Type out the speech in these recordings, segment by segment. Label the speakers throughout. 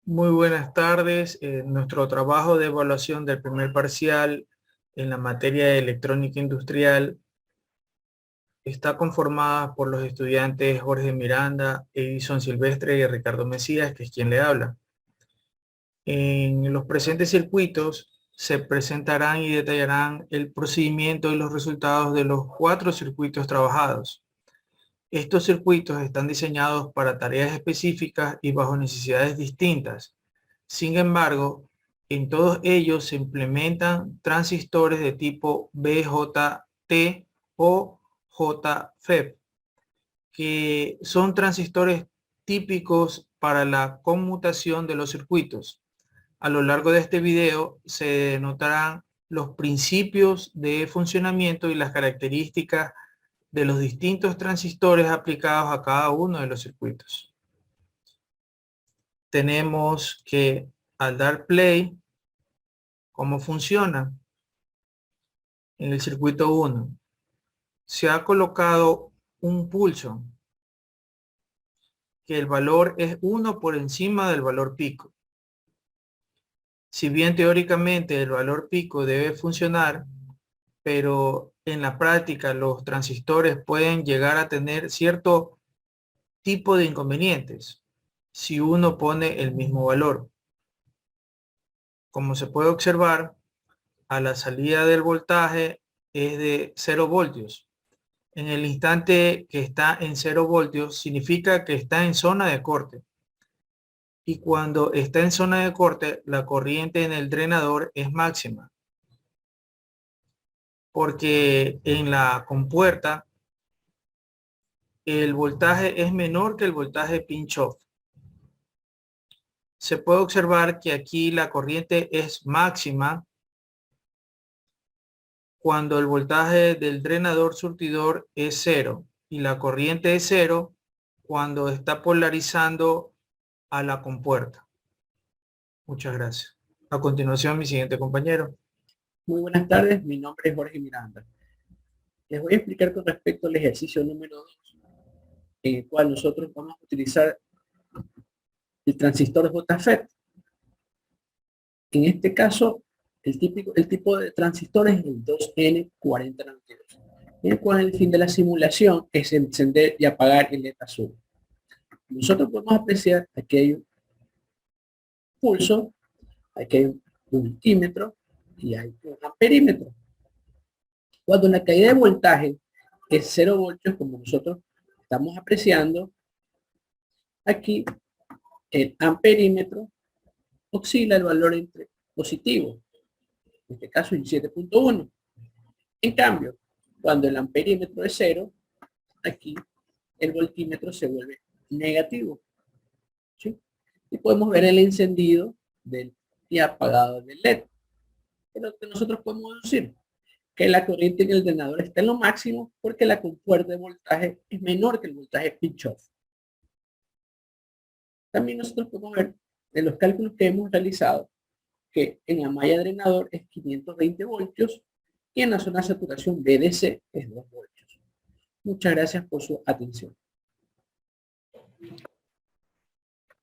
Speaker 1: Muy buenas tardes. Nuestro trabajo de evaluación del primer parcial en la materia de electrónica industrial está conformada por los estudiantes Jorge Miranda, Edison Silvestre y Ricardo Mesías, que es quien le habla. En los presentes circuitos se presentarán y detallarán el procedimiento y los resultados de los 4 circuitos trabajados. Estos circuitos están diseñados para tareas específicas y bajo necesidades distintas. Sin embargo, en todos ellos se implementan transistores de tipo BJT o JFET, que son transistores típicos para la conmutación de los circuitos. A lo largo de este video se notarán los principios de funcionamiento y las características de los distintos transistores aplicados a cada uno de los circuitos. Tenemos que al dar play, ¿cómo funciona? En el circuito 1 se ha colocado un pulso que el valor es 1 por encima del valor pico. Si bien teóricamente el valor pico debe funcionar, pero en la práctica los transistores pueden llegar a tener cierto tipo de inconvenientes si uno pone el mismo valor. Como se puede observar, a la salida del voltaje es de 0 voltios. En el instante que está en 0 voltios, significa que está en zona de corte. Y cuando está en zona de corte, la corriente en el drenador es máxima. Porque en la compuerta, el voltaje es menor que el voltaje pinch-off. Se puede observar que aquí la corriente es máxima cuando el voltaje del drenador surtidor es 0 y la corriente es 0 cuando está polarizando a la compuerta. Muchas gracias. A continuación, mi siguiente compañero.
Speaker 2: Muy buenas tardes, mi nombre es Jorge Miranda. Les voy a explicar con respecto al ejercicio número 2, en el cual nosotros vamos a utilizar el transistor JFET. En este caso, el tipo de transistor es el 2N4092, en el cual el fin de la simulación es encender y apagar el LED azul. Nosotros podemos apreciar aquí hay un pulso, aquí hay un multímetro y hay un amperímetro. Cuando la caída de voltaje es 0 voltios, como nosotros estamos apreciando, aquí el amperímetro oscila el valor entre positivo, en este caso el 7.1. En cambio, cuando el amperímetro es 0, aquí el voltímetro se vuelve negativo. ¿Sí? Y podemos ver el encendido y apagado del LED. Pero que nosotros podemos decir que la corriente en el drenador está en lo máximo porque la compuerta de voltaje es menor que el voltaje pinch-off. También nosotros podemos ver en los cálculos que hemos realizado que en la malla drenador es 520 voltios y en la zona de saturación BDC es 2 voltios. Muchas gracias por su atención.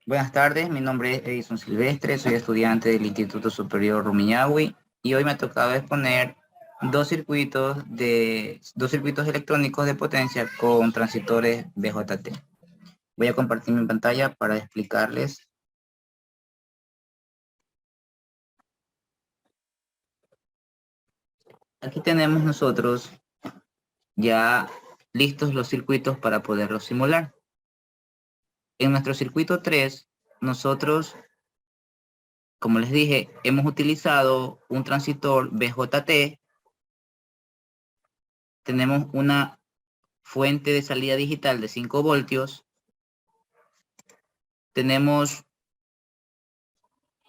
Speaker 3: Buenas tardes, mi nombre es Edison Silvestre, soy estudiante del Instituto Superior Rumiñahui y hoy me ha tocado exponer dos circuitos electrónicos de potencia con transistores BJT. Voy a compartir mi pantalla para explicarles. Aquí tenemos nosotros ya listos los circuitos para poderlos simular. En nuestro circuito 3, nosotros, como les dije, hemos utilizado un transistor BJT. Tenemos una fuente de salida digital de 5 voltios. Tenemos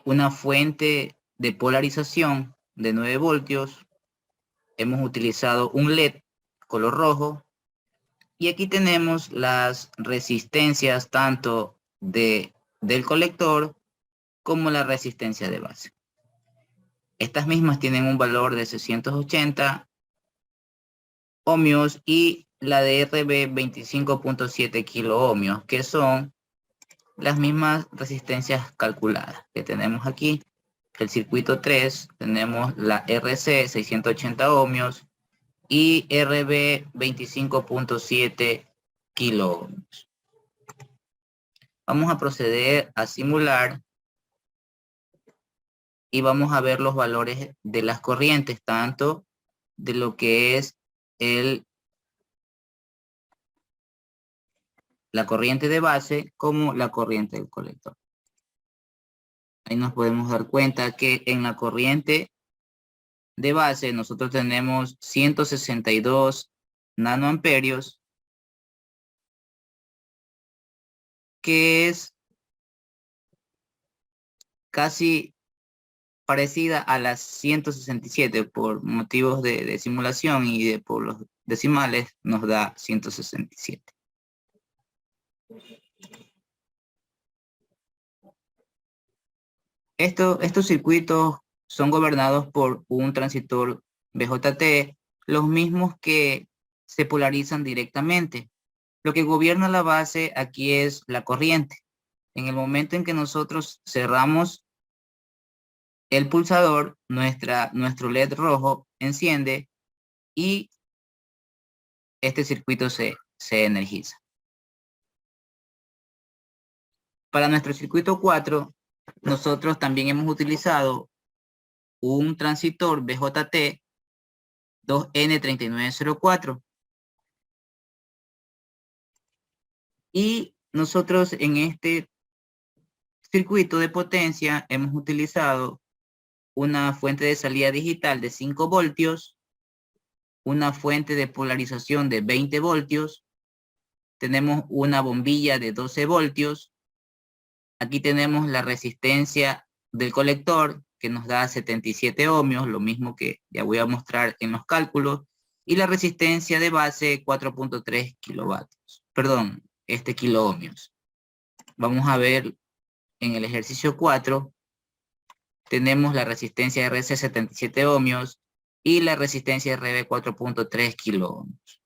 Speaker 3: una fuente de polarización de 9 voltios. Hemos utilizado un LED color rojo. Y aquí tenemos las resistencias tanto del colector como la resistencia de base. Estas mismas tienen un valor de 680 ohmios y la de RB 25.7 kilo ohmios, que son las mismas resistencias calculadas que tenemos aquí. El circuito 3 tenemos la RC 680 ohmios y RB 25.7 kilo ohmios. Vamos a proceder a simular y vamos a ver los valores de las corrientes, tanto de lo que es la corriente de base como la corriente del colector. Ahí nos podemos dar cuenta que en la corriente de base nosotros tenemos 162 nanoamperios, que es casi parecida a las 167 por motivos de simulación y por los decimales nos da 167. Estos circuitos son gobernados por un transistor BJT, los mismos que se polarizan directamente. Lo que gobierna la base aquí es la corriente. En el momento en que nosotros cerramos el pulsador, nuestro LED rojo enciende y este circuito se energiza. Para nuestro circuito 4, nosotros también hemos utilizado un transistor BJT 2N3904. Y nosotros en este circuito de potencia hemos utilizado una fuente de salida digital de 5 voltios, una fuente de polarización de 20 voltios, tenemos una bombilla de 12 voltios, aquí tenemos la resistencia del colector que nos da 77 ohmios, lo mismo que ya voy a mostrar en los cálculos, y la resistencia de base 4.3 kilovatios, perdón, kilo ohmios. Vamos a ver en el ejercicio 4, tenemos la resistencia RC 77 ohmios y la resistencia RB 4.3 kilo ohmios.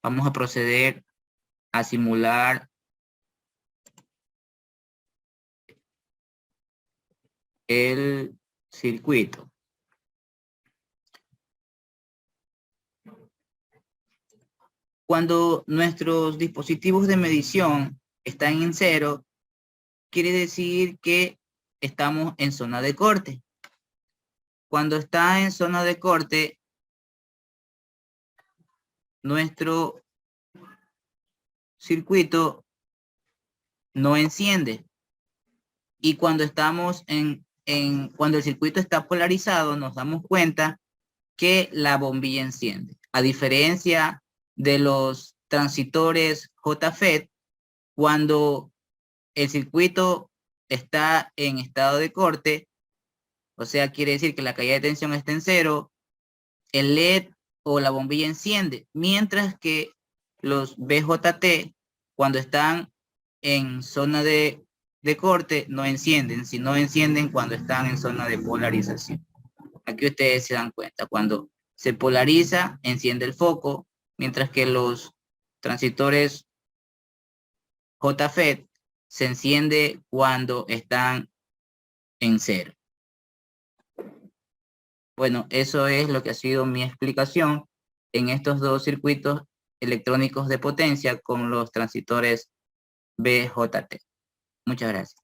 Speaker 3: Vamos a proceder a simular el circuito. Cuando nuestros dispositivos de medición están en 0, quiere decir que estamos en zona de corte. Cuando está en zona de corte, nuestro circuito no enciende. Y cuando estamos cuando el circuito está polarizado, nos damos cuenta que la bombilla enciende. A diferencia de los transistores JFET, cuando el circuito está en estado de corte, o sea, quiere decir que la caída de tensión está en 0, el LED o la bombilla enciende, mientras que los BJT, cuando están en zona de corte, no encienden, sino encienden cuando están en zona de polarización. Aquí ustedes se dan cuenta, cuando se polariza, enciende el foco, mientras que los transistores JFET se enciende cuando están en 0. Bueno, eso es lo que ha sido mi explicación en estos dos circuitos electrónicos de potencia con los transistores BJT. Muchas gracias.